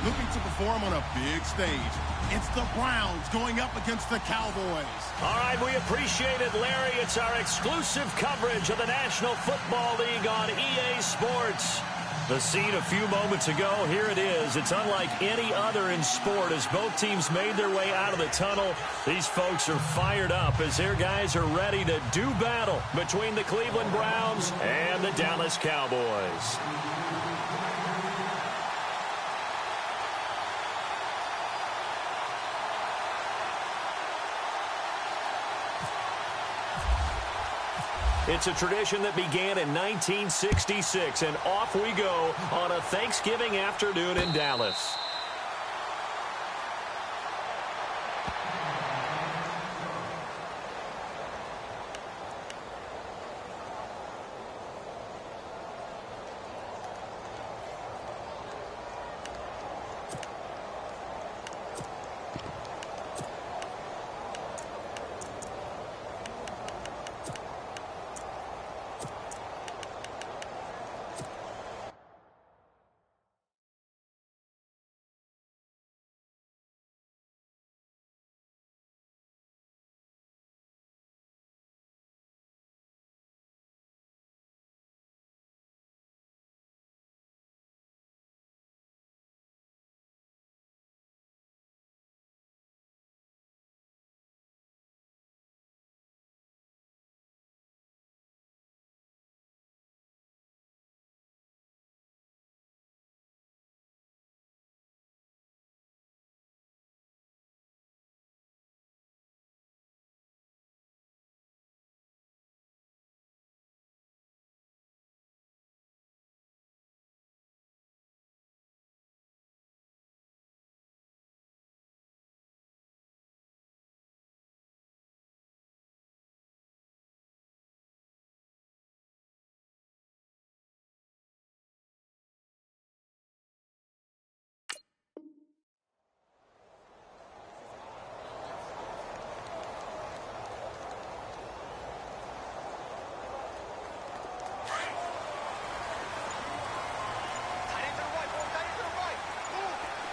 looking to perform on a big stage. It's the Browns going up against the Cowboys. All right, we appreciate it, Larry. It's our exclusive coverage of the National Football League on EA Sports. The scene a few moments ago, here it is. It's unlike any other in sport as both teams made their way out of the tunnel. These folks are fired up as their guys are ready to do battle between the Cleveland Browns and the Dallas Cowboys. It's a tradition that began in 1966, and off we go on a Thanksgiving afternoon in Dallas.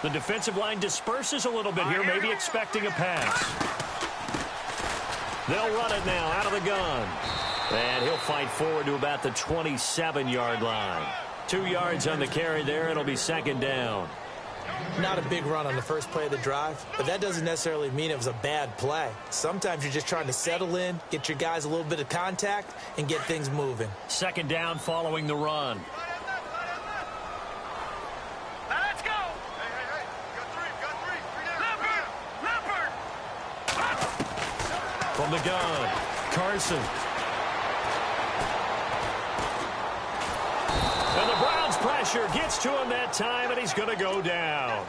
The defensive line disperses a little bit here, maybe expecting a pass. They'll run it now out of the gun. And he'll fight forward to about the 27-yard line. 2 yards on the carry there. It'll be second down. Not a big run on the first play of the drive, but that doesn't necessarily mean it was a bad play. Sometimes you're just trying to settle in, get your guys a little bit of contact, and get things moving. Second down following the run. From the gun, Carson. And the Browns pressure gets to him that time, and he's going to go down.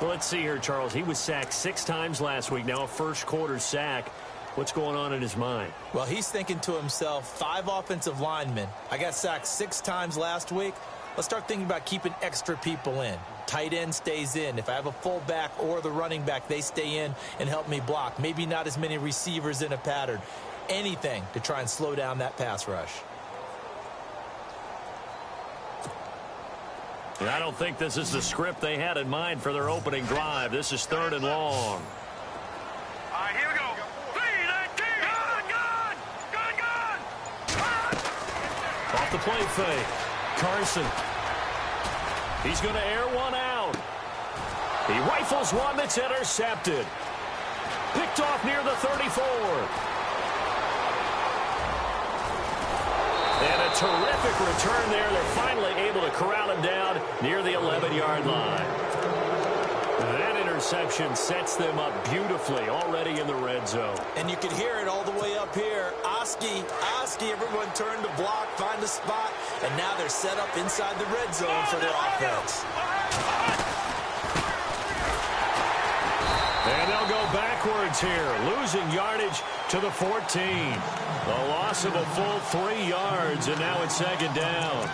Well, let's see here, Charles. He was sacked 6 times last week. Now a first-quarter sack. What's going on in his mind? Well, he's thinking to himself, 5 offensive linemen. I got sacked 6 times last week. Let's start thinking about keeping extra people in. Tight end stays in. If I have a fullback or the running back, they stay in and help me block. Maybe not as many receivers in a pattern. Anything to try and slow down that pass rush. And I don't think this is the script they had in mind for their opening drive. This is 3rd and long. All right, here we go. Gun! Off the play fake. Carson. He's going to air one out. He rifles one that's intercepted. Picked off near the 34. And a terrific return there. They're finally able to corral him down near the 11-yard line. That interception sets them up beautifully already in the red zone. And you can hear it all the way up here. Oski, everyone turned to block, find a spot, and now they're set up inside the red zone for their offense. And they'll go backwards here, losing yardage to the 14. A loss of a full 3 yards, and now it's second down.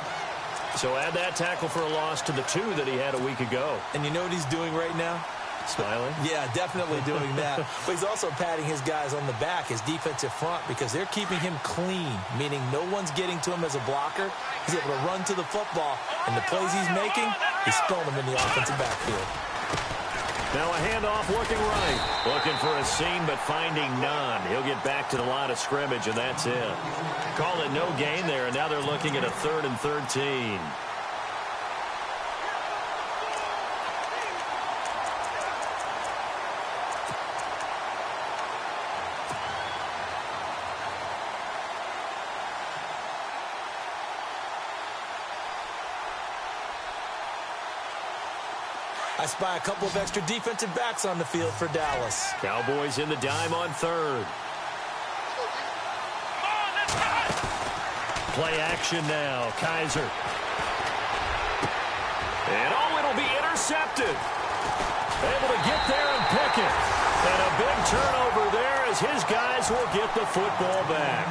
So add that tackle for a loss to the 2 that he had a week ago. And you know what he's doing right now? Smiling? Yeah, definitely doing that. But he's also patting his guys on the back, his defensive front, because they're keeping him clean, meaning no one's getting to him as a blocker. He's able to run to the football, and the plays he's making, He's spilled them in the offensive backfield. Now a handoff looking right. Looking for a seam, but finding none. He'll get back to the line of scrimmage, and that's it. Call it no gain there, and now they're looking at a 3rd and 13. I spy a couple of extra defensive backs on the field for Dallas. Cowboys in the dime on 3rd. Play action now. Kaiser. And it'll be intercepted. Able to get there and pick it. And a big turnover there as his guys will get the football back.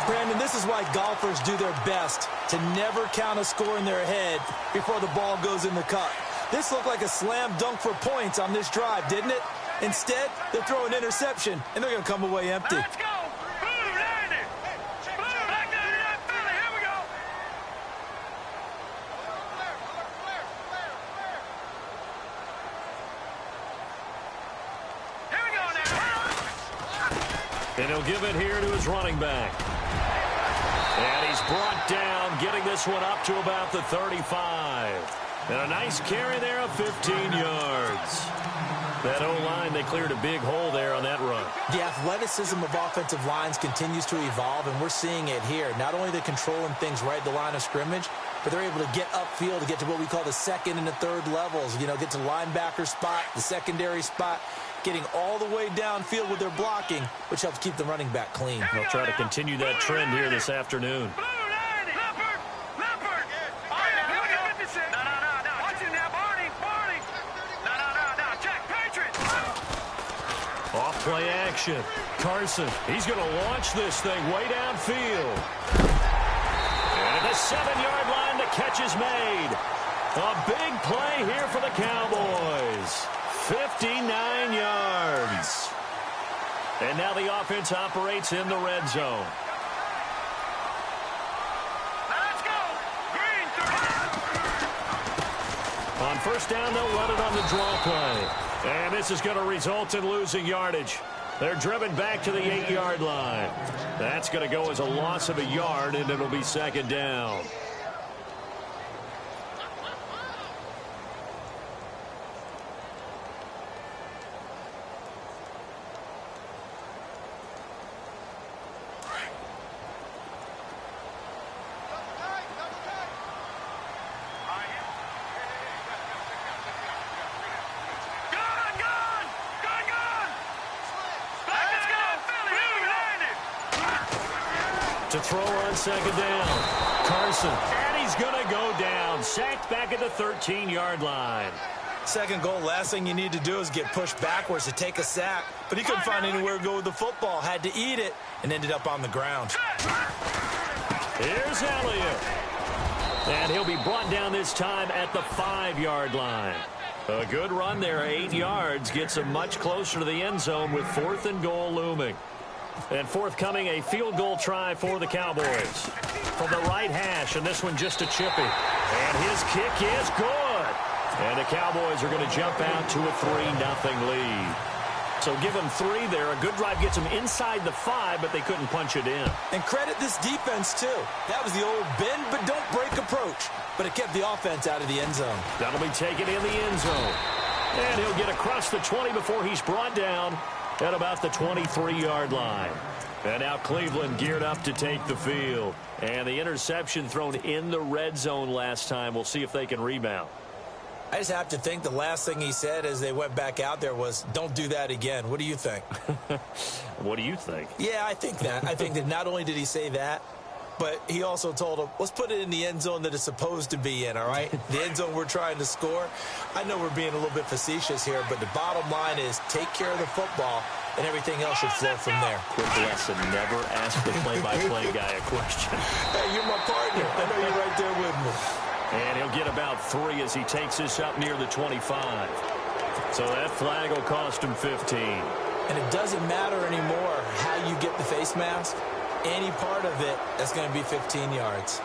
Brandon, this is why golfers do their best to never count a score in their head before the ball goes in the cup. This looked like a slam dunk for points on this drive, didn't it? Instead, they're throwing interception, and they're going to come away empty. Let's go. Blue, land it. Blue, back down to that Philly. Here we go. Here we go now. And he'll give it here to his running back. And he's brought down, getting this one up to about the 35. And a nice carry there of 15 yards. That O-line, they cleared a big hole there on that run. The athleticism of offensive lines continues to evolve, and we're seeing it here. Not only are they controlling things right at the line of scrimmage, but they're able to get upfield to get to what we call the 2nd and the 3rd levels. You know, get to the linebacker spot, the secondary spot, getting all the way downfield with their blocking, which helps keep the running back clean. They'll try to continue that trend here this afternoon. Play action. Carson, he's going to launch this thing way downfield. And at the 7-yard line, the catch is made. A big play here for the Cowboys. 59 yards. And now the offense operates in the red zone. Let's go. Green. On 1st down, they'll run it on the draw play. And this is going to result in losing yardage. They're driven back to the 8-yard line. That's going to go as a loss of a yard, and it'll be 2nd down. To throw on 2nd down. Carson. And he's going to go down. Sacked back at the 13-yard line. 2nd goal, last thing you need to do is get pushed backwards to take a sack. But he couldn't find anywhere to go with the football. Had to eat it and ended up on the ground. Here's Elliott. And he'll be brought down this time at the 5-yard line. A good run there, 8 yards. Gets him much closer to the end zone with 4th and goal looming. And forthcoming, a field goal try for the Cowboys. From the right hash, and this one just a chippy. And his kick is good. And the Cowboys are going to jump out to a 3-0 lead. So give them 3 there. A good drive gets them inside the 5, but they couldn't punch it in. And credit this defense, too. That was the old bend but don't break approach. But it kept the offense out of the end zone. That'll be taken in the end zone. And he'll get across the 20 before he's brought down at about the 23-yard line. And now Cleveland geared up to take the field. And the interception thrown in the red zone last time. We'll see if they can rebound. I just have to think the last thing he said as they went back out there was, don't do that again. What do you think? What do you think? Yeah, I think that. I think that not only did he say that, but he also told him, let's put it in the end zone that it's supposed to be in, all right? The end zone we're trying to score. I know we're being a little bit facetious here, but the bottom line is take care of the football, and everything else should flow from there. Quick lesson, never ask the play-by-play guy a question. Hey, you're my partner. I know you're right there with me. And he'll get about 3 as he takes this up near the 25. So that flag will cost him 15. And it doesn't matter anymore how you get the face mask. Any part of it, that's going to be 15 yards.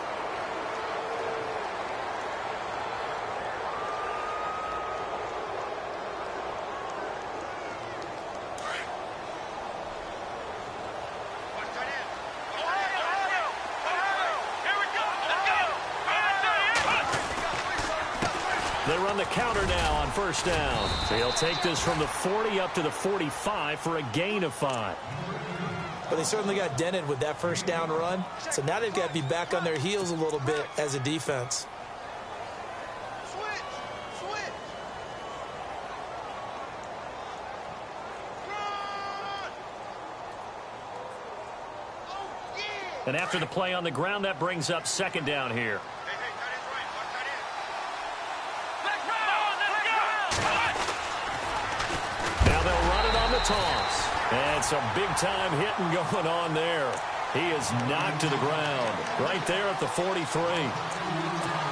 They run the counter now on first down. So he'll take this from the 40 up to the 45 for a gain of 5. But they certainly got dented with that first down run. So now they've got to be back on their heels a little bit as a defense. And after the play on the ground, that brings up second down here. Now they'll run it on the toss. And some big-time hitting going on there. He is knocked to the ground right there at the 43.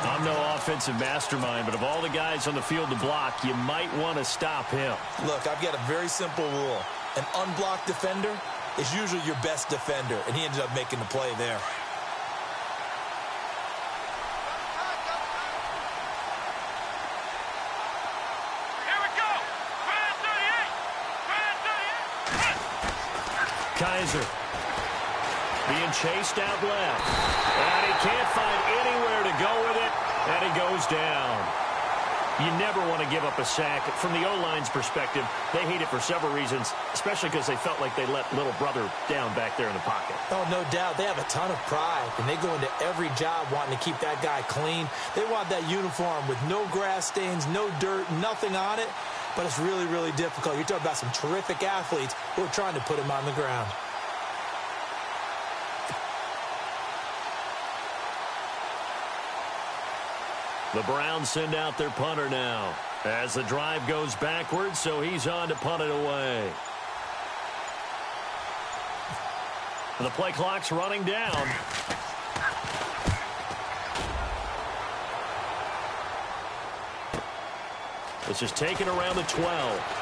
I'm no offensive mastermind, but of all the guys on the field to block, you might want to stop him. Look, I've got a very simple rule. An unblocked defender is usually your best defender, and he ended up making the play there. Here we go. Kaiser being chased out left. And he can't find anywhere to go with it, and he goes down. You never want to give up a sack. From the O-line's perspective, they hate it for several reasons, especially because they felt like they let little brother down back there in the pocket. Oh, no doubt. They have a ton of pride, and they go into every job wanting to keep that guy clean. They want that uniform with no grass stains, no dirt, nothing on it, but it's really, really difficult. You're talking about some terrific athletes who are trying to put him on the ground. The Browns send out their punter now as the drive goes backwards, so he's on to punt it away. The play clock's running down. This is taken around the 12.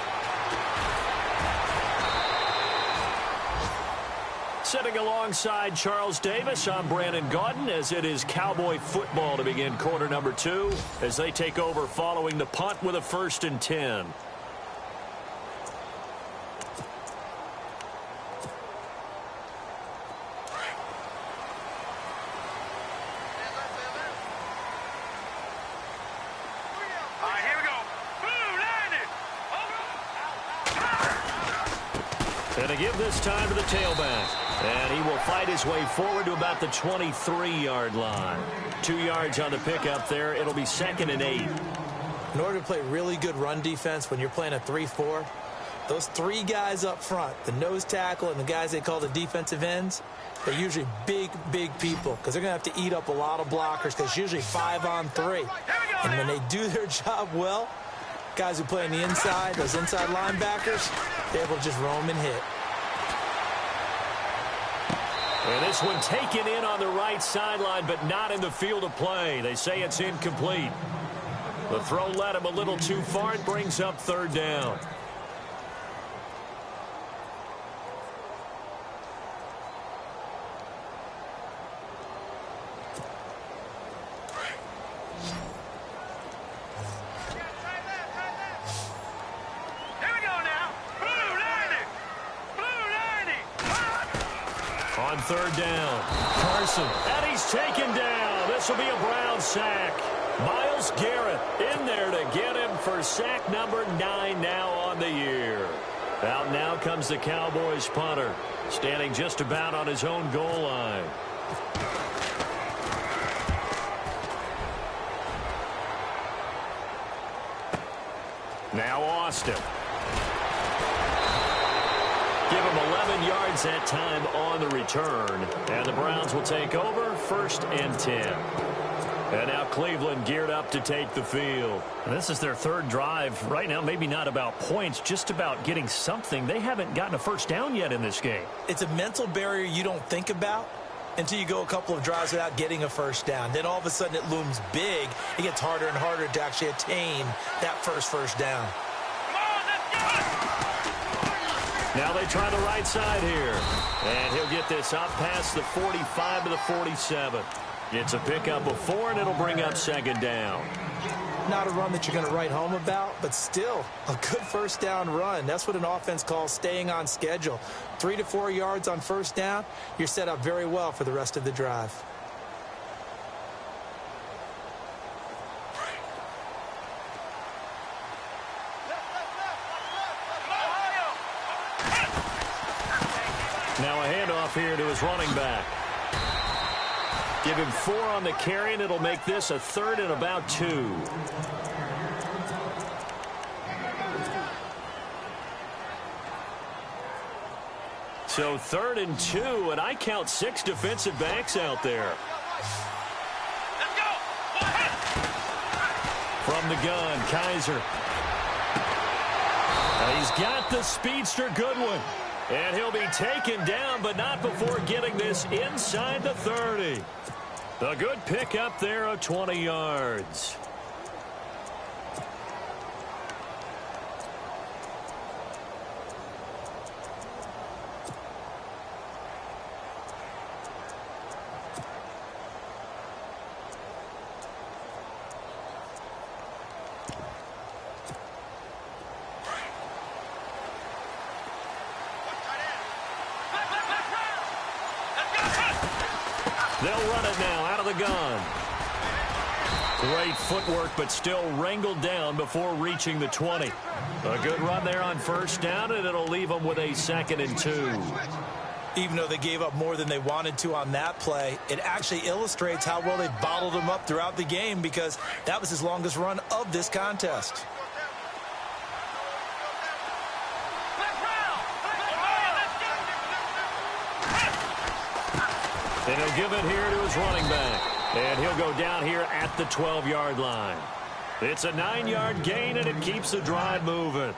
Sitting alongside Charles Davis, I'm Brandon Gaudin, as it is Cowboy football to begin quarter number 2 as they take over following the punt with a 1st and 10. And to give this time to the tailback. And he will fight his way forward to about the 23-yard line. 2 yards on the pickup there. It'll be 2nd and 8. In order to play really good run defense when you're playing a 3-4, those 3 guys up front, the nose tackle and the guys they call the defensive ends, they're usually big, big people because they're going to have to eat up a lot of blockers because it's usually 5 on 3. And when they do their job well, guys who play on the inside, those inside linebackers, they're able to just roam and hit. And this one taken in on the right sideline, but not in the field of play. They say it's incomplete. The throw led him a little too far. It brings up 3rd down. On 3rd down, Carson, and he's taken down. This will be a Brown sack. Myles Garrett in there to get him for sack number 9 now on the year. Out now comes the Cowboys punter, standing just about on his own goal line. Now Austin. Give him 11 yards that time on the return. And the Browns will take over 1st and 10. And now Cleveland geared up to take the field. And this is their 3rd drive. Right now, maybe not about points, just about getting something. They haven't gotten a 1st down yet in this game. It's a mental barrier you don't think about until you go a couple of drives without getting a 1st down. Then all of a sudden it looms big. It gets harder and harder to actually attain that first down. Now they try the right side here. And he'll get this up past the 45 to the 47. It's a pickup of 4, and it'll bring up 2nd down. Not a run that you're going to write home about, but still a good 1st down run. That's what an offense calls staying on schedule. 3 to 4 yards on 1st down, you're set up very well for the rest of the drive. Now a handoff here to his running back. Give him 4 on the carry, and it'll make this a 3rd and about 2. So 3rd and 2, and I count 6 defensive backs out there. Let's go. From the gun, Kaiser. He's got the speedster Goodwin. And he'll be taken down, but not before getting this inside the 30. A good pickup there of 20 yards. They'll run it now out of the gun. Great footwork, but still wrangled down before reaching the 20. A good run there on 1st down, and it'll leave them with a 2nd and 2. Even though they gave up more than they wanted to on that play, it actually illustrates how well they bottled him up throughout the game, because that was his longest run of this contest. And he'll give it here to his running back. And he'll go down here at the 12-yard line. It's a 9-yard gain, and it keeps the drive moving.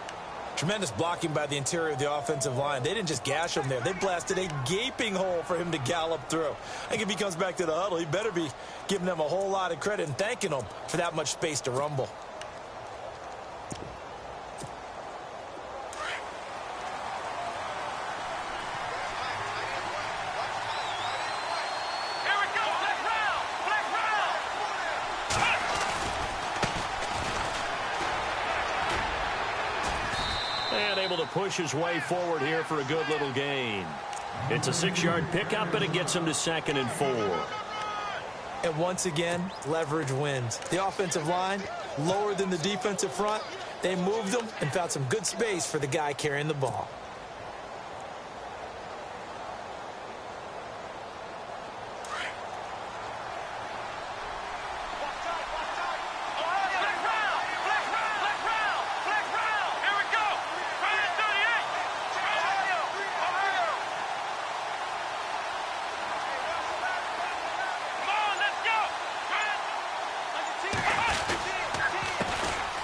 Tremendous blocking by the interior of the offensive line. They didn't just gash him there. They blasted a gaping hole for him to gallop through. I think if he comes back to the huddle, he better be giving them a whole lot of credit and thanking them for that much space to rumble. To push his way forward here for a good little gain. It's a 6-yard pickup, and it gets him to 2nd and 4. And once again, leverage wins. The offensive line, lower than the defensive front. They moved them and found some good space for the guy carrying the ball.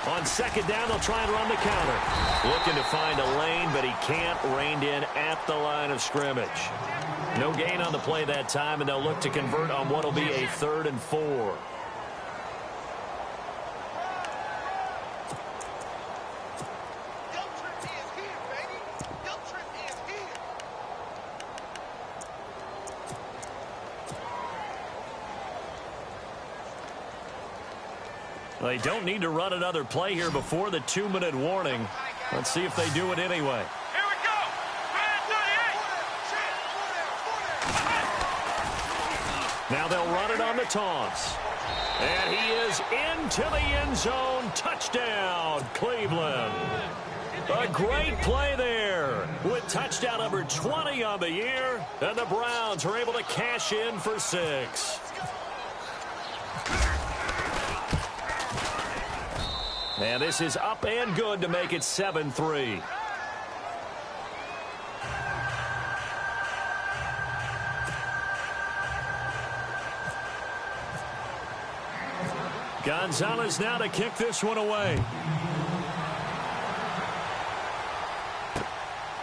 On 2nd down, they'll try and run the counter. Looking to find a lane, but he can't. Reined in at the line of scrimmage. No gain on the play that time, and they'll look to convert on what will be a 3rd and 4. They don't need to run another play here before the 2-minute warning. Let's see if they do it anyway. Here we go. Now they'll run it on the toss. And he is into the end zone. Touchdown, Cleveland. A great play there with touchdown number 20 on the year. And the Browns are able to cash in for 6. And this is up and good to make it 7-3. Gonzalez now to kick this one away.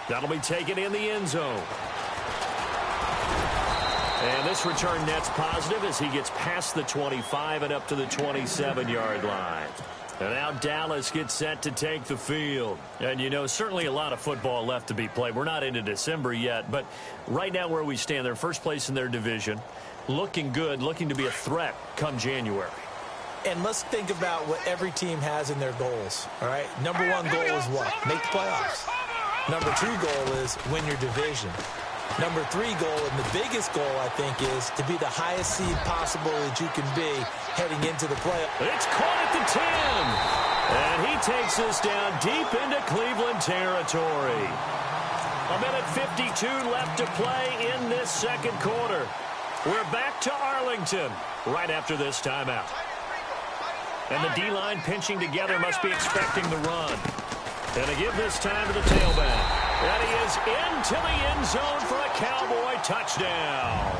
That'll be taken in the end zone. And this return net's positive as he gets past the 25 and up to the 27-yard line. And now Dallas gets set to take the field. And, you know, certainly a lot of football left to be played. We're not into December yet, but right now where we stand, they're first place in their division. Looking good, looking to be a threat come January. And let's think about what every team has in their goals, all right? Number 1 goal is what? Make the playoffs. Number 2 goal is win your division. Number 3 goal, and the biggest goal, I think, is to be the highest seed possible that you can be heading into the playoffs. It's caught at the 10. And he takes this down deep into Cleveland territory. A minute 52 left to play in this second quarter. We're back to Arlington right after this timeout. And the D-line pinching together must be expecting the run. And to give this time to the tailback. And he is into the end zone for a Cowboy touchdown.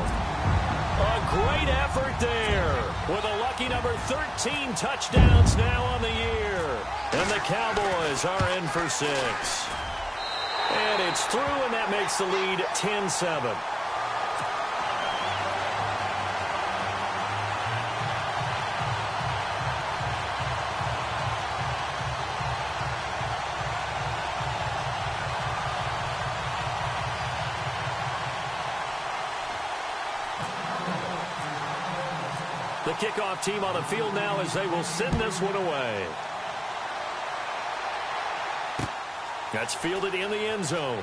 A great effort there with a lucky number 13 touchdowns now on the year. And the Cowboys are in for 6. And it's through, and that makes the lead 10-7. The kickoff team on the field now as they will send this one away. That's fielded in the end zone.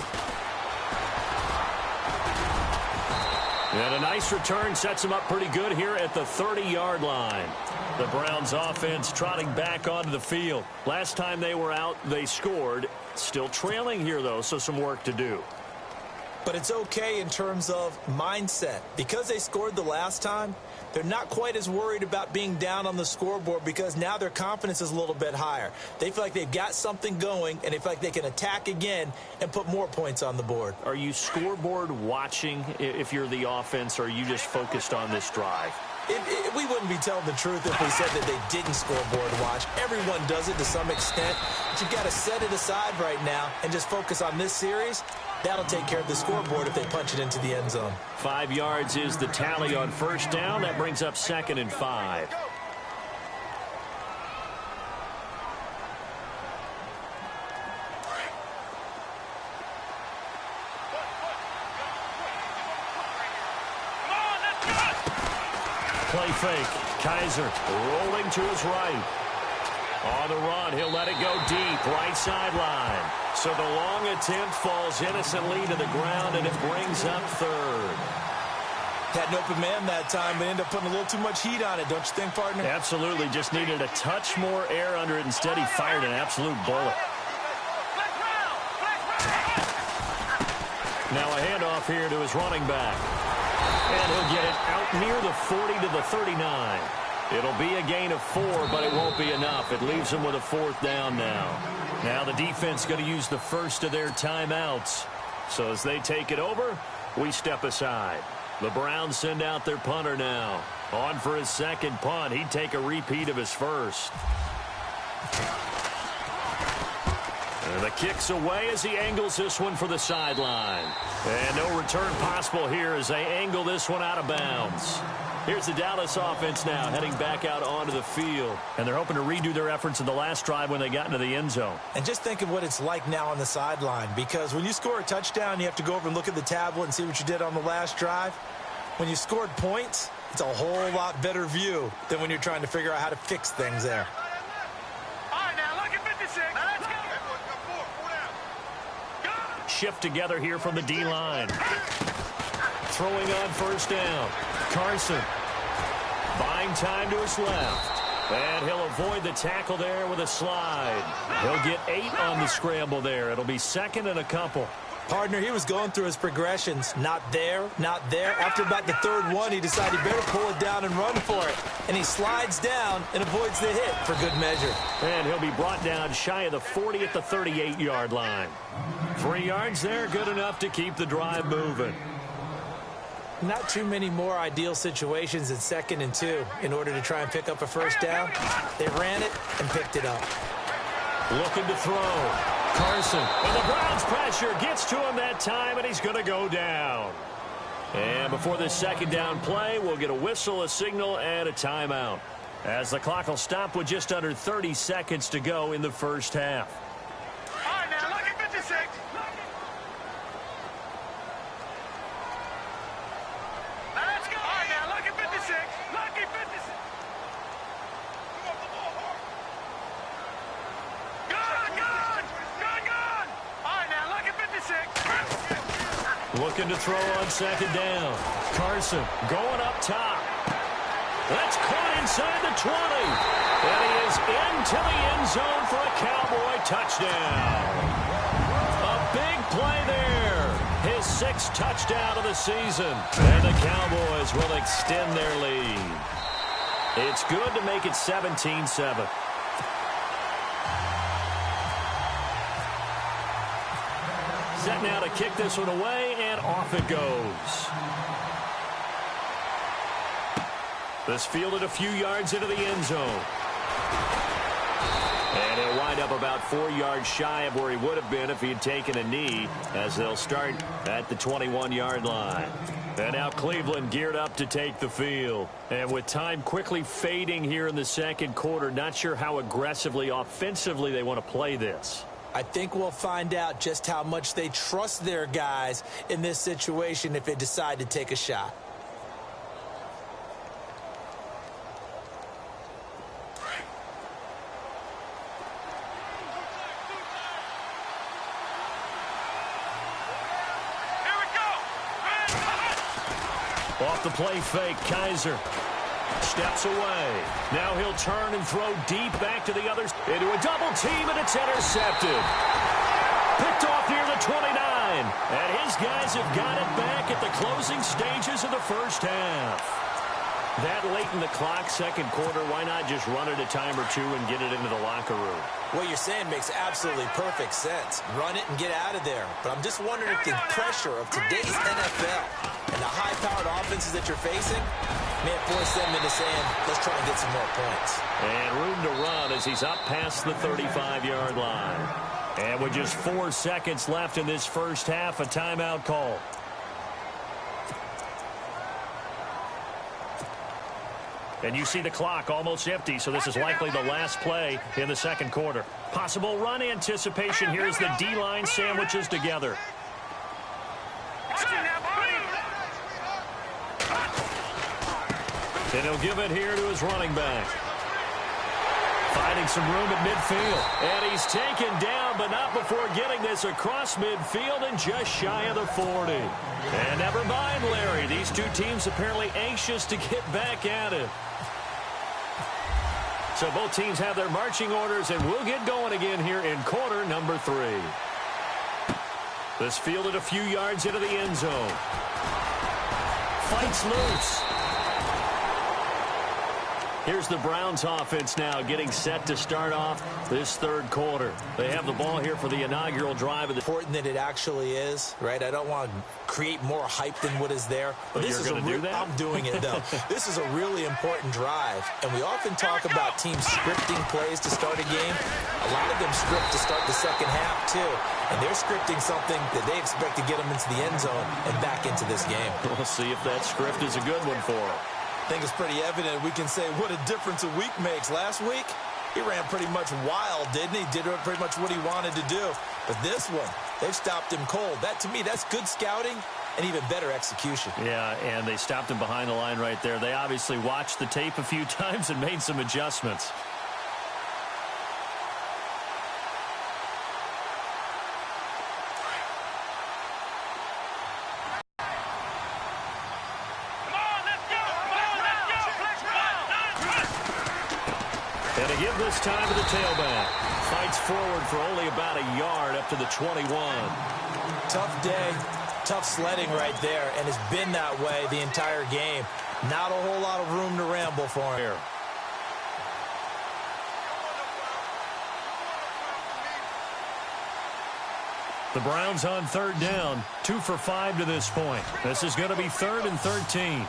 And a nice return sets them up pretty good here at the 30-yard line. The Browns offense trotting back onto the field. Last time they were out, they scored. Still trailing here, though, so some work to do. But it's okay in terms of mindset. Because they scored the last time, they're not quite as worried about being down on the scoreboard because now their confidence is a little bit higher. They feel like they've got something going, and they feel like they can attack again and put more points on the board. Are you scoreboard watching if you're the offense, or are you just focused on this drive? We wouldn't be telling the truth if we said that they didn't scoreboard watch. Everyone does it to some extent. But you've got to set it aside right now and just focus on this series. That'll take care of the scoreboard if they punch it into the end zone. 5 yards is the tally on first down. That brings up 2nd and 5. Play fake. Kaiser rolling to his right. On the run, he'll let it go deep, right sideline. So the long attempt falls innocently to the ground, and it brings up 3rd. Had an open man that time, but ended up putting a little too much heat on it, don't you think, partner? Absolutely. Just needed a touch more air under it. Instead, he fired an absolute bullet. Now a handoff here to his running back. And he'll get it out near the 40 to the 39. It'll be a gain of 4, but it won't be enough. It leaves them with a 4th down now. Now the defense going to use the first of their timeouts. So as they take it over, we step aside. The Browns send out their punter now. On for his second punt. He'd take a repeat of his first. And the kick's away as he angles this one for the sideline. And no return possible here as they angle this one out of bounds. Here's the Dallas offense now heading back out onto the field. And they're hoping to redo their efforts in the last drive when they got into the end zone. And just think of what it's like now on the sideline. Because when you score a touchdown, you have to go over and look at the tablet and see what you did on the last drive. When you scored points, it's a whole lot better view than when you're trying to figure out how to fix things there. All right, now look at 56. Now let's go. Shift together here from the D-line. Throwing on first down. Carson buying time to his left. And he'll avoid the tackle there with a slide. He'll get 8 on the scramble there. It'll be 2nd and a couple. Partner, he was going through his progressions. Not there, not there. After about the 3rd one, he decided he better pull it down and run for it. And he slides down and avoids the hit for good measure. And he'll be brought down shy of the 40 at the 38-yard line. 3 yards there, good enough to keep the drive moving. Not too many more ideal situations in 2nd and 2 in order to try and pick up a first down. They ran it and picked it up. Looking to throw. Carson. And the Browns pressure gets to him that time, and he's going to go down. And before this second down play, we'll get a whistle, a signal, and a timeout. As the clock will stop with just under 30 seconds to go in the first half. All right, now look at 56. Now let's go. All right, now look at 56. Lucky 56. Good. All right, now look at 56. Looking to throw on second down. Carson going up top. That's caught inside the 20. And he is into the end zone for a Cowboy touchdown. A big play there. 6th touchdown of the season. And the Cowboys will extend their lead. It's good to make it 17-7. Set now to kick this one away, and off it goes. This fielded a few yards into the end zone. And he'll wind up about 4 yards shy of where he would have been if he had taken a knee, as they'll start at the 21-yard line. And now Cleveland geared up to take the field. And with time quickly fading here in the second quarter, not sure how aggressively, offensively they want to play this. I think we'll find out just how much they trust their guys in this situation if they decide to take a shot. Off the play fake, Kaiser steps away. Now he'll turn and throw deep back to the others. Into a double team, and it's intercepted. Picked off near the 29. And his guys have got it back at the closing stages of the first half. That late in the clock, second quarter, why not just run it a time or two and get it into the locker room? What you're saying makes absolutely perfect sense. Run it and get out of there. But I'm just wondering if the pressure of today's NFL and the high-powered offenses that you're facing may force them into saying, let's try and get some more points. And room to run as he's up past the 35-yard line. And with just 4 seconds left in this first half, a timeout call. And you see the clock almost empty, so this is likely the last play in the second quarter. Possible run anticipation. Here's the D-line sandwiches together. And he'll give it here to his running back. Finding some room at midfield. And he's taken down, but not before getting this across midfield and just shy of the 40. And never mind, Larry. These two teams apparently anxious to get back at it. So both teams have their marching orders, and we'll get going again here in quarter number 3. This fielded a few yards into the end zone. Fights loose. Here's the Browns offense now getting set to start off this third quarter. They have the ball here for the inaugural drive. Important that it actually is, right? I don't want to create more hype than what is there. But this is do that? I'm doing it, though. This is a really important drive. And we often talk about teams scripting plays to start a game. A lot of them script to start the second half, too. And they're scripting something that they expect to get them into the end zone and back into this game. We'll see if that script is a good one for them. I think it's pretty evident. We can say what a difference a week makes. Last week, he ran pretty much wild, didn't he? Did pretty much what he wanted to do. But this one, they've stopped him cold. That, to me, that's good scouting and even better execution. Yeah, and they stopped him behind the line right there. They obviously watched the tape a few times and made some adjustments. And to give this time to the tailback. Fights forward for only about a yard up to the 21. Tough day, tough sledding right there, and it's been that way the entire game. Not a whole lot of room to ramble for him here. The Browns on third down, 2 for 5 to this point. This is going to be 3rd and 13.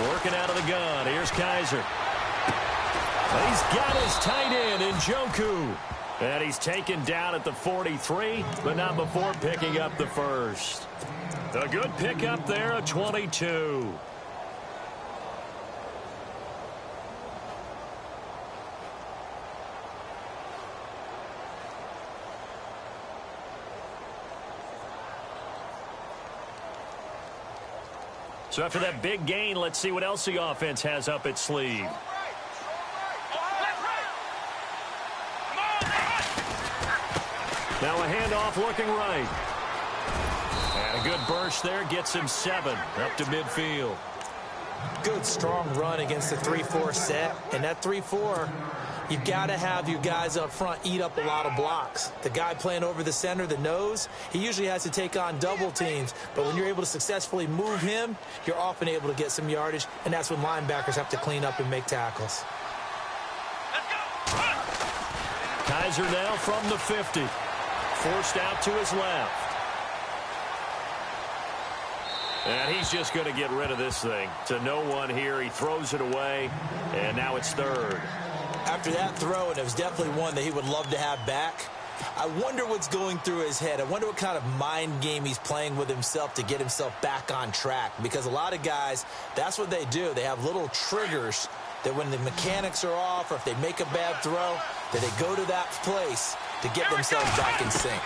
Working out of the gun. Here's Kaiser. He's got his tight end in Njoku. And he's taken down at the 43, but not before picking up the first. A good pickup there, a 22. So after that big gain, let's see what else the offense has up its sleeve. Now a handoff looking right. And a good burst there gets him 7 up to midfield. Good, strong run against the 3-4 set. And that 3-4, you've got to have your guys up front eat up a lot of blocks. The guy playing over the center, the nose, he usually has to take on double teams. But when you're able to successfully move him, you're often able to get some yardage, and that's when linebackers have to clean up and make tackles. Kaiser now from the 50. Forced out to his left. And he's just going to get rid of this thing. To no one here. He throws it away, and now it's third. After that throw, and it was definitely one that he would love to have back, I wonder what's going through his head. I wonder what kind of mind game he's playing with himself to get himself back on track. Because a lot of guys, that's what they do. They have little triggers that when the mechanics are off or if they make a bad throw, that they go to that place to get themselves back in sync.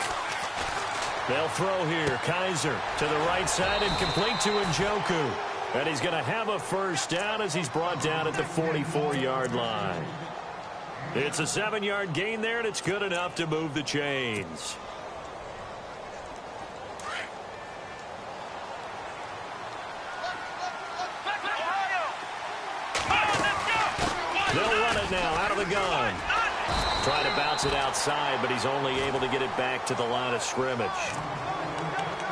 They'll throw here. Kaiser to the right side and complete to Njoku. And he's going to have a first down as he's brought down at the 44-yard line. It's a 7-yard gain there, and it's good enough to move the chains. They'll run it now out of the gun. Trying to bounce it outside, but he's only able to get it back to the line of scrimmage.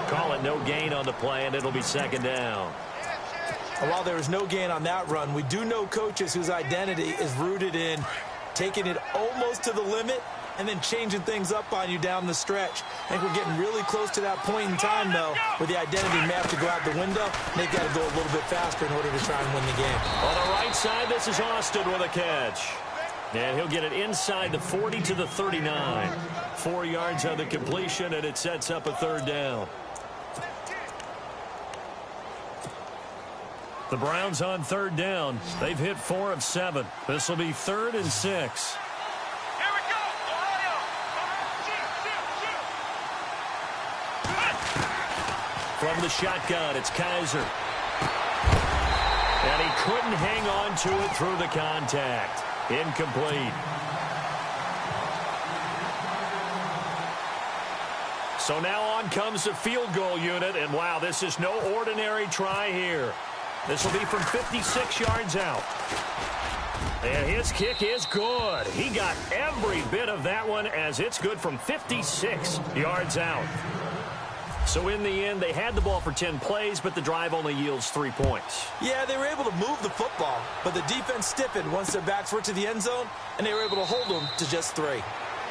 Call it no gain on the play, and it'll be second down. And while there was no gain on that run, we do know coaches whose identity is rooted in taking it almost to the limit and then changing things up on you down the stretch. I think we're getting really close to that point in time, though, where the identity may have to go out the window, and they've got to go a little bit faster in order to try and win the game. On the right side, this is Austin with a catch. And he'll get it inside the 40 to the 39. 4 yards on the completion, and it sets up a third down. The Browns on third down. They've hit 4 of 7. This will be 3rd and 6. Here we go, Ohio. From the shotgun, it's Kaiser. And he couldn't hang on to it through the contact. Incomplete. So now on comes the field goal unit, and wow, this is no ordinary try here. This will be from 56 yards out. And his kick is good. He got every bit of that one as it's good from 56 yards out. So in the end, they had the ball for 10 plays, but the drive only yields 3 points. Yeah, they were able to move the football, but the defense stiffened once their backs were to the end zone, and they were able to hold them to just 3.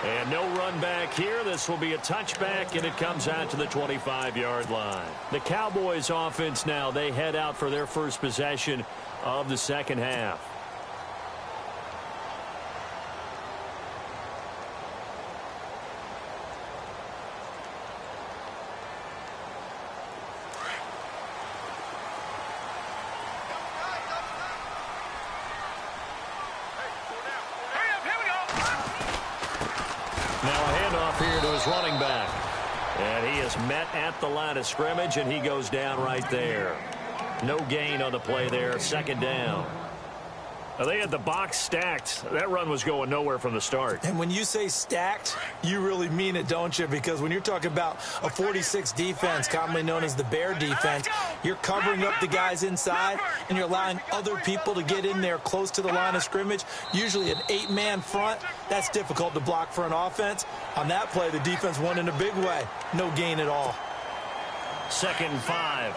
And no run back here. This will be a touchback, and it comes out to the 25-yard line. The Cowboys offense now, they head out for their first possession of the second half. Running back. And he is met at the line of scrimmage, and he goes down right there. No gain on the play there. Second down. Now, they had the box stacked. That run was going nowhere from the start. And when you say stacked, you really mean it, don't you? Because when you're talking about a 46 defense, commonly known as the Bear defense, you're covering up the guys inside, and you're allowing other people to get in there close to the line of scrimmage. Usually an 8-man front. That's difficult to block for an offense. On that play, the defense won in a big way. No gain at all. 2nd and 5.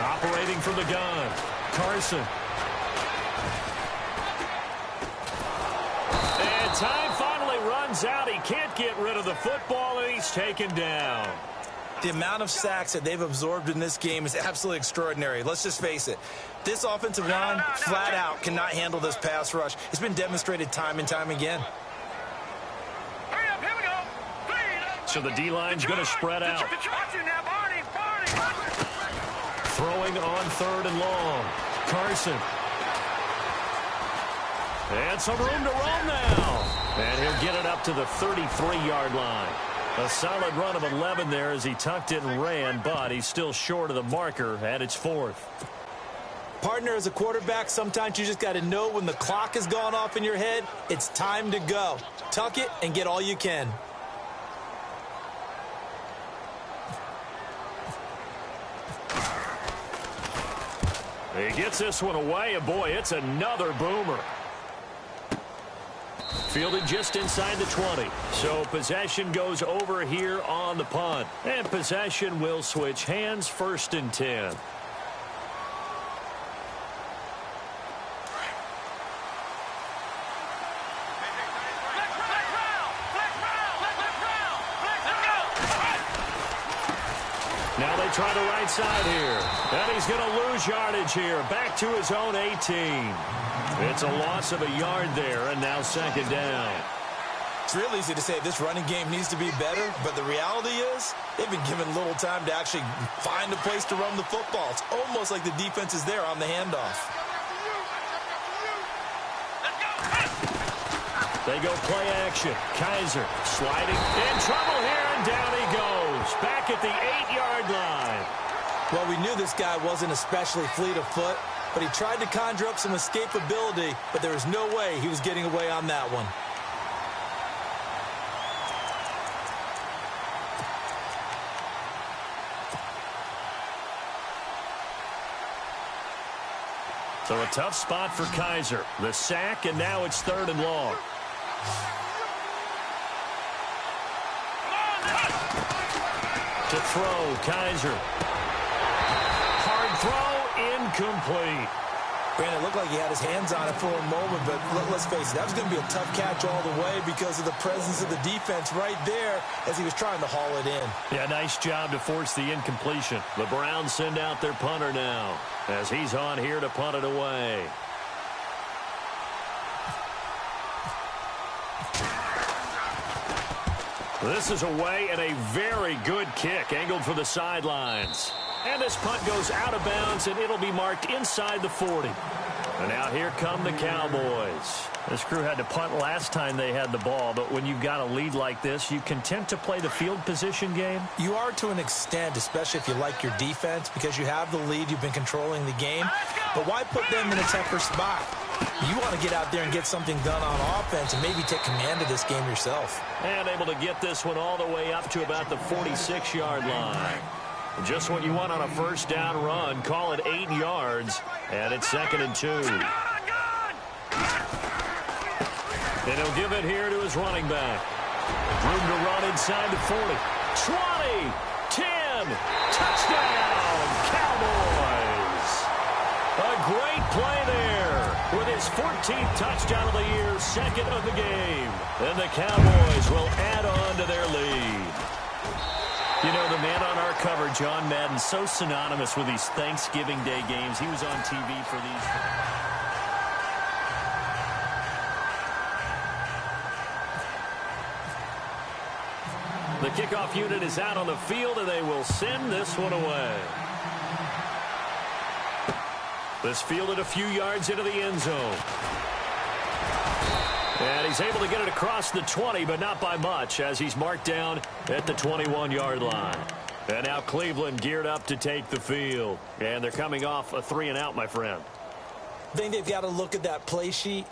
Operating from the gun, Carson. And time finally runs out. He can't get rid of the football, and he's taken down. The amount of sacks that they've absorbed in this game is absolutely extraordinary. Let's just face it. This offensive line, flat out, cannot handle this pass rush. It's been demonstrated time and time again. Hurry up, here we go. So the D-line's going to spread out. Throwing on 3rd and long. Carson. And some room to roam now. And he'll get it up to the 33-yard line. A solid run of 11 there as he tucked it and ran, but he's still short of the marker, and it's 4th. Partner, as a quarterback, sometimes you just got to know when the clock has gone off in your head, it's time to go. Tuck it and get all you can. He gets this one away, and boy, it's another boomer. Fielded just inside the 20. So possession goes over here on the punt. And possession will switch hands, 1st and 10. Now they try the right side here. And he's going to lose yardage here. Back to his own 18. It's a loss of a yard there, and now 2nd down. It's real easy to say this running game needs to be better, but the reality is they've been given little time to actually find a place to run the football. It's almost like the defense is there on the handoff. They go play action. Kaiser sliding in trouble here, and down he goes. Back at the 8-yard line. Well, we knew this guy wasn't especially fleet of foot, but he tried to conjure up some escapability, but there was no way he was getting away on that one. So a tough spot for Kaiser. The sack, and now it's 3rd and long. To throw, Kaiser. Hard throw, incomplete. Brandon, it looked like he had his hands on it for a moment, but let's face it, that was going to be a tough catch all the way because of the presence of the defense right there as he was trying to haul it in. Yeah, nice job to force the incompletion. The Browns send out their punter now as he's on here to punt it away. This is away, and a very good kick angled for the sidelines. And this punt goes out of bounds, and it'll be marked inside the 40. And now here come the Cowboys. This crew had to punt last time they had the ball, but when you've got a lead like this, you content to play the field position game? You are to an extent, especially if you like your defense, because you have the lead, you've been controlling the game. But why put them in a tougher spot? You want to get out there and get something done on offense and maybe take command of this game yourself. And able to get this one all the way up to about the 46-yard line. Just what you want on a 1st down run. Call it 8 yards, and it's 2nd and 2. And he'll give it here to his running back. Room to run inside the 40. 20, 10, touchdown, Cowboys. A great play there with his 14th touchdown of the year, 2nd of the game. And the Cowboys will add on to their lead. You know, the man on our cover, John Madden, so synonymous with these Thanksgiving Day games. He was on TV for these. The kickoff unit is out on the field, and they will send this one away. This fielded a few yards into the end zone. And he's able to get it across the 20, but not by much, as he's marked down at the 21-yard line. And now Cleveland geared up to take the field. And they're coming off a 3-and-out, my friend. I think they've got to look at that play sheet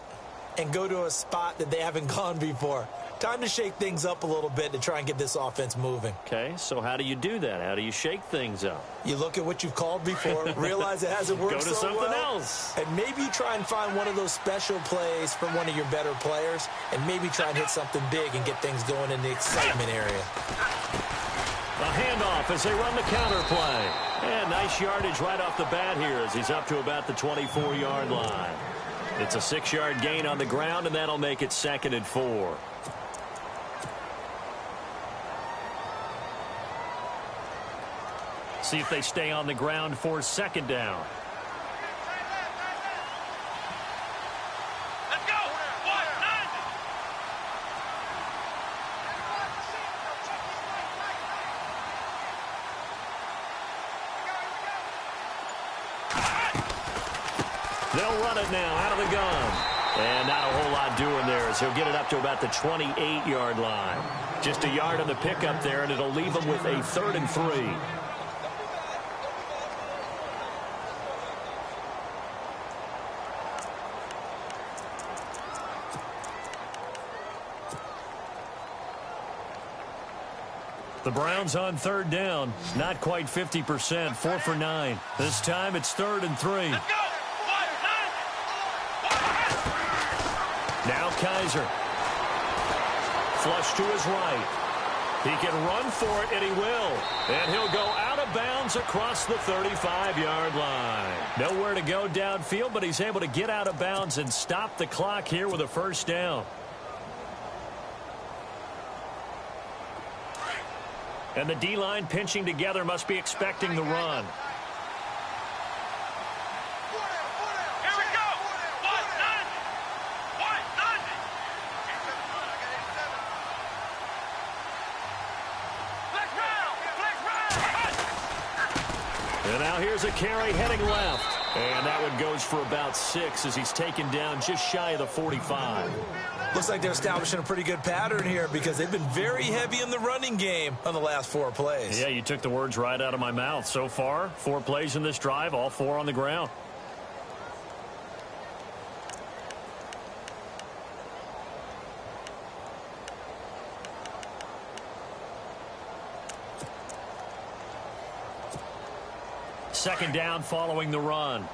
and go to a spot that they haven't gone before. Time to shake things up a little bit to try and get this offense moving. Okay, so how do you do that? How do you shake things up? You look at what you've called before, realize it hasn't worked Go to so something well, else. and maybe try and find one of those special plays from one of your better players, and maybe try and hit something big and get things going in the excitement area. A handoff as they run the counter play. And nice yardage right off the bat here as he's up to about the 24-yard line. It's a 6-yard gain on the ground, and that'll make it 2nd and 4. See if they stay on the ground for 2nd down. Let's go. 1-9. They'll run it now out of the gun. And not a whole lot doing there as he'll get it up to about the 28-yard line. Just a yard on the pickup there, and it'll leave them with a 3rd and 3. The Browns on third down. Not quite 50%, 4 for 9. This time it's 3rd and 3. Let's go. Now Kaiser. Flush to his right. He can run for it, and he will. And he'll go out of bounds across the 35-yard line. Nowhere to go downfield, but he's able to get out of bounds and stop the clock here with a first down. And the D-line pinching together must be expecting the run. Here we go. 190. 190. Flex round. And now here's a carry heading left. And that one goes for about 6 as he's taken down just shy of the 45. Looks like they're establishing a pretty good pattern here because they've been very heavy in the running game on the last 4 plays. Yeah, you took the words right out of my mouth. So far, 4 plays in this drive, all 4 on the ground. Second down following the run.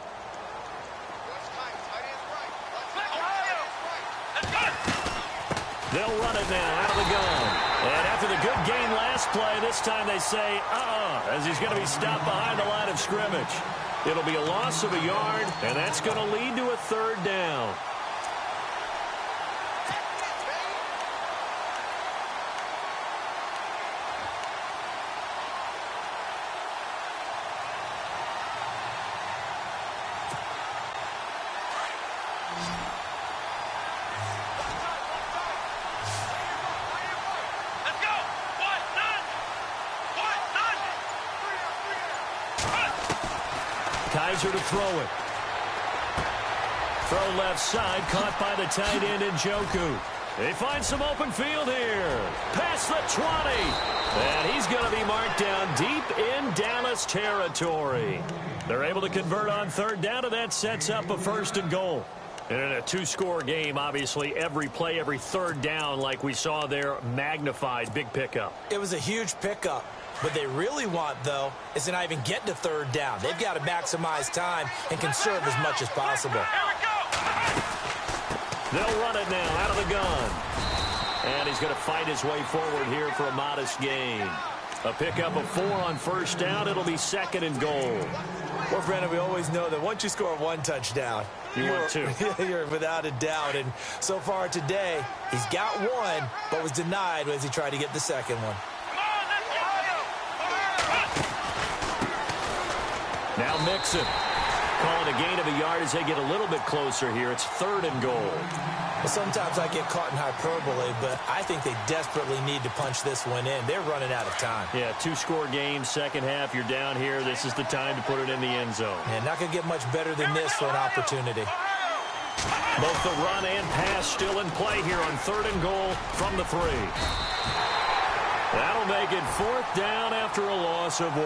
They'll run it now out of the gun. And after the good gain last play, this time they say, as he's going to be stopped behind the line of scrimmage. It'll be a loss of a yard, and that's going to lead to a 3rd down. Kaiser to throw it. Throw left side, caught by the tight end Njoku. They find some open field here. Past the 20. And he's going to be marked down deep in Dallas territory. They're able to convert on 3rd down, and that sets up a 1st and goal. And in a 2-score game, obviously, every play, every 3rd down, like we saw there, magnified. Big pickup. It was a huge pickup. What they really want, though, is to not even get to 3rd down. They've got to maximize time and conserve as much as possible. Here we go. They'll run it now out of the gun. And he's going to fight his way forward here for a modest gain. A pickup of 4 on 1st down. It'll be 2nd and goal. Well, Brandon, we always know that once you score 1 touchdown, want 2. You're without a doubt. And so far today, he's got 1, but was denied as he tried to get the 2nd one. Now Mixon. Calling a gain of a yard as they get a little bit closer here. It's 3rd and goal. Well, sometimes I get caught in hyperbole, but I think they desperately need to punch this one in. They're running out of time. Yeah, 2-score game, second half. You're down here. This is the time to put it in the end zone. And not going to get much better than this for an opportunity. Both the run and pass still in play here on 3rd and goal from the 3. That'll make it 4th down after a loss of 1.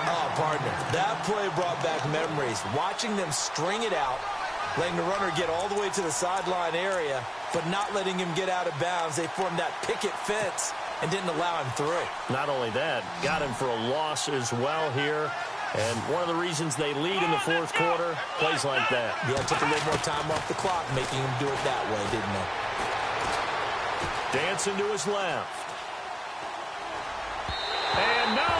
Oh, partner, that play brought back memories. Watching them string it out, letting the runner get all the way to the sideline area, but not letting him get out of bounds. They formed that picket fence and didn't allow him through. Not only that, got him for a loss as well here. And one of the reasons they lead in the 4th quarter, plays like that. Yeah, took a little more time off the clock, making him do it that way, didn't they? Dancing to his left. And no,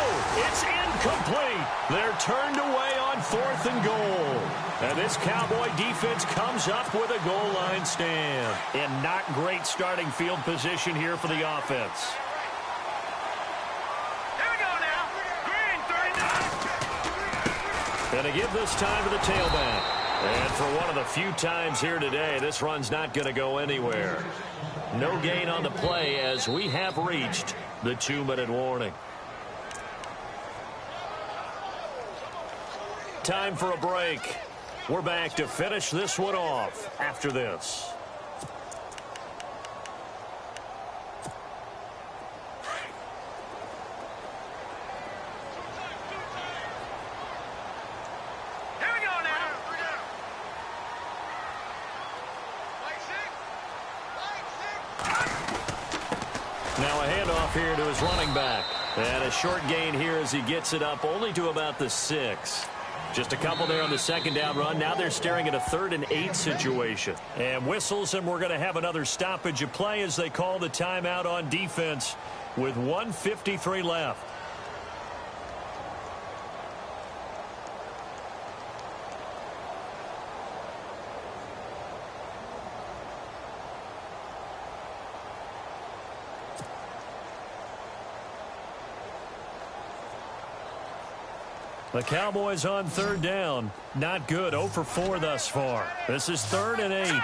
it's incomplete. They're turned away on 4th and goal. And this Cowboy defense comes up with a goal line stand. And not great starting field position here for the offense. Here we go now. Green 39. And to give this time to the tailback. And for one of the few times here today, this run's not going to go anywhere. No gain on the play as we have reached the 2-minute warning. Time for a break. We're back to finish this one off after this. Here we go now. Now a handoff handoff here to his running back. And a short gain here as he gets it up only to about the 6. Just a couple there on the second down run. Now they're staring at a 3rd and 8 situation. And whistles, and we're going to have another stoppage of play as they call the timeout on defense with 1:53 left. The Cowboys on 3rd down. Not good. 0 for 4 thus far. This is 3rd and 8. 3-19.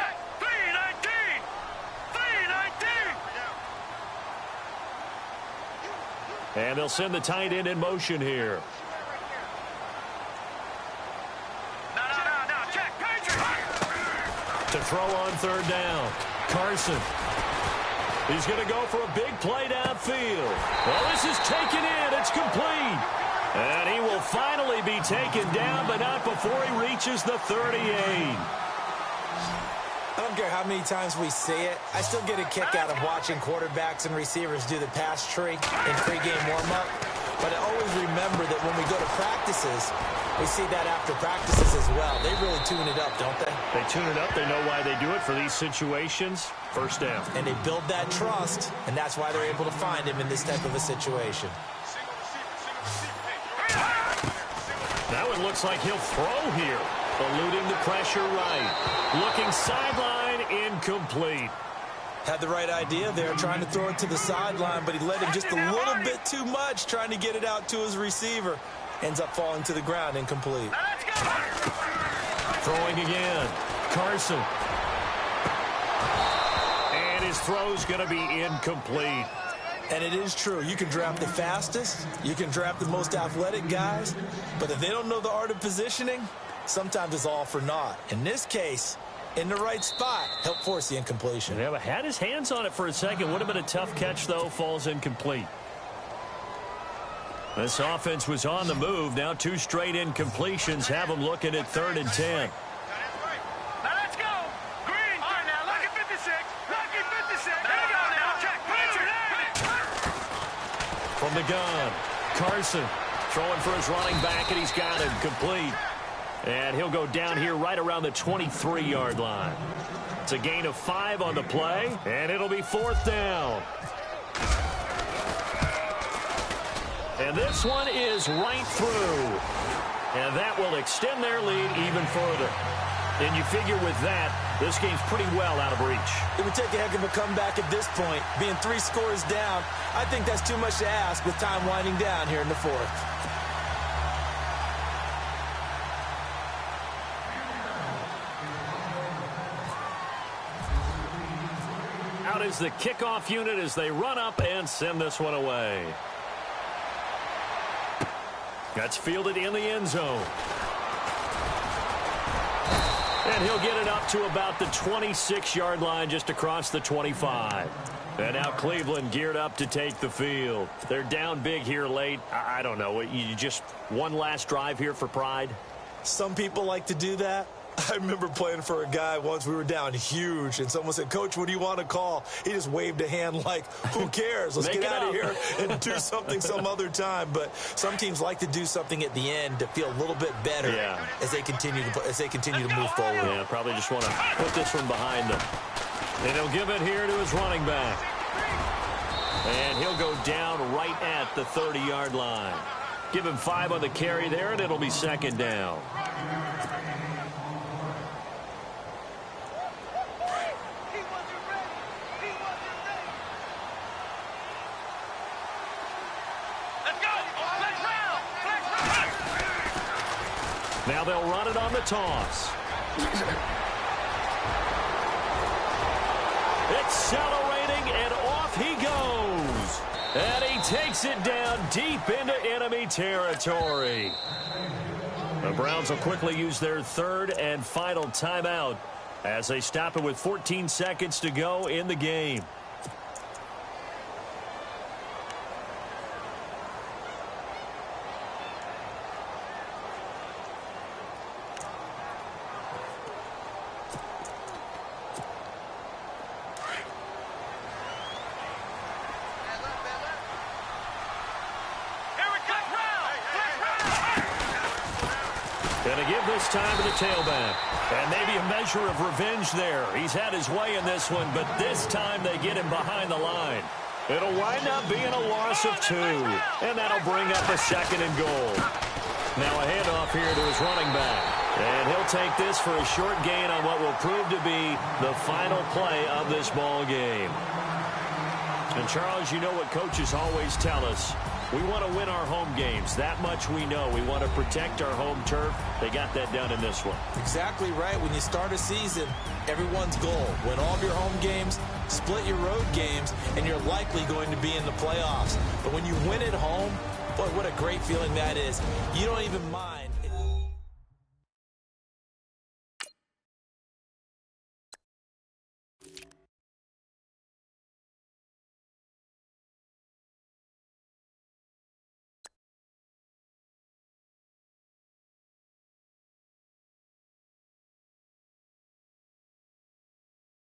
And they'll send the tight end in motion here. No, check. To throw on 3rd down. Carson. He's going to go for a big play downfield. Well, this is taken in. It's complete. And he will finally be taken down, but not before he reaches the 38. I don't care how many times we see it. I still get a kick out of watching quarterbacks and receivers do the pass tree in pregame warm-up. But I always remember that when we go to practices, we see that after practices as well. They really tune it up, don't they? They tune it up. They know why they do it for these situations. First down. And they build that trust, and that's why they're able to find him in this type of a situation. Now it looks like he'll throw here. Eluding the pressure right. Looking sideline, incomplete. Had the right idea there, trying to throw it to the sideline, but he led him just a little bit too much, trying to get it out to his receiver. Ends up falling to the ground, incomplete. Throwing again. Carson. And his throw's going to be incomplete. And it is true. You can draft the fastest. You can draft the most athletic guys. But if they don't know the art of positioning, sometimes it's all for naught. In this case, in the right spot, help force the incompletion. Yeah, but had his hands on it for a second. Would have been a tough catch, though. Falls incomplete. This offense was on the move. Now 2 straight incompletions have them looking at 3rd and 10. Now let's go. Green. All right, now lucky 56. Lucky 56. There you go now. Check. From the gun, Carson throwing for his running back, and he's got him complete. And he'll go down here right around the 23-yard line. It's a gain of 5 on the play, and it'll be 4th down. And this one is right through. And that will extend their lead even further. And you figure with that, this game's pretty well out of reach. It would take a heck of a comeback at this point. Being 3 scores down, I think that's too much to ask with time winding down here in the 4th. Out is the kickoff unit as they run up and send this one away. That's fielded in the end zone. And he'll get it up to about the 26-yard line, just across the 25. And now Cleveland geared up to take the field. They're down big here late. I don't know. You just one last drive here for pride? Some people like to do that. I remember playing for a guy once. We were down huge, and someone said, "Coach, what do you want to call?" He just waved a hand like, who cares? Let's get out of here and do something some other time. But some teams like to do something at the end to feel a little bit better as they continue to move forward. Yeah, probably just want to put this one behind them. And he'll give it here to his running back. And he'll go down right at the 30-yard line. Give him 5 on the carry there, and it'll be 2nd down. Now they'll run it on the toss. Accelerating, and off he goes. And he takes it down deep into enemy territory. The Browns will quickly use their 3rd and final timeout as they stop it with 14 seconds to go in the game. Gonna give this time to the tailback. And maybe a measure of revenge there. He's had his way in this one, but this time they get him behind the line. It'll wind up being a loss of 2. And that'll bring up a 2nd and goal. Now a handoff here to his running back. And he'll take this for a short gain on what will prove to be the final play of this ball game. And Charles, you know what coaches always tell us. We want to win our home games. That much we know. We want to protect our home turf. They got that done in this one. Exactly right. When you start a season, everyone's goal: win all of your home games, split your road games, and you're likely going to be in the playoffs. But when you win at home, boy, what a great feeling that is. You don't even mind